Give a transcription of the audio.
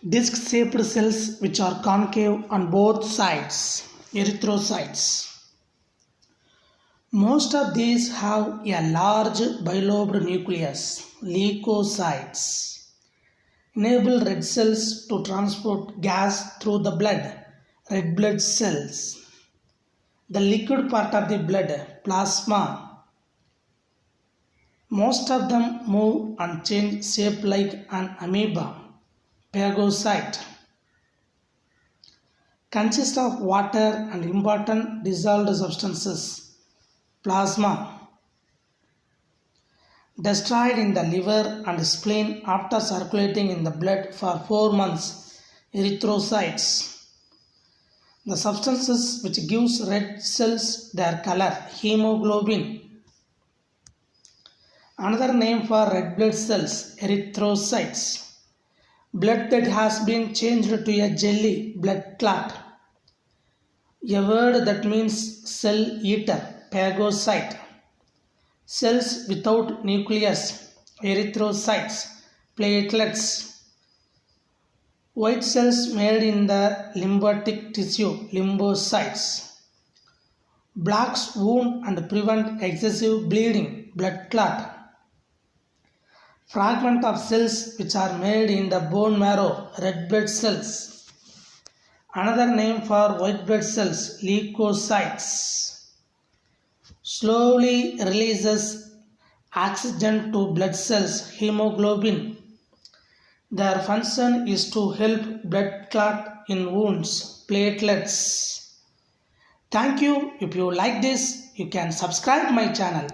Disc-shaped cells which are concave on both sides, erythrocytes. Most of these have a large bilobed nucleus, leukocytes. Enable red cells to transport gas through the blood, red blood cells. The liquid part of the blood, plasma. Most of them move and change shape like an amoeba, phagocyte. Consist of water and important dissolved substances, plasma. Destroyed in the liver and spleen after circulating in the blood for 4 months, erythrocytes. The substances which gives red cells their color, hemoglobin. Another name for red blood cells, erythrocytes. Blood that has been changed to a jelly, blood clot. A word that means cell eater, phagocyte. Cells without nucleus, erythrocytes, platelets. White cells made in the lymphatic tissue, lymphocytes. Blocks wound and prevent excessive bleeding, blood clot. Fragment of cells which are made in the bone marrow, red blood cells. Another name for white blood cells, leukocytes. Slowly releases oxygen to blood cells, hemoglobin. Their function is to help blood clot in wounds, platelets. Thank you. If you like this, you can subscribe my channel.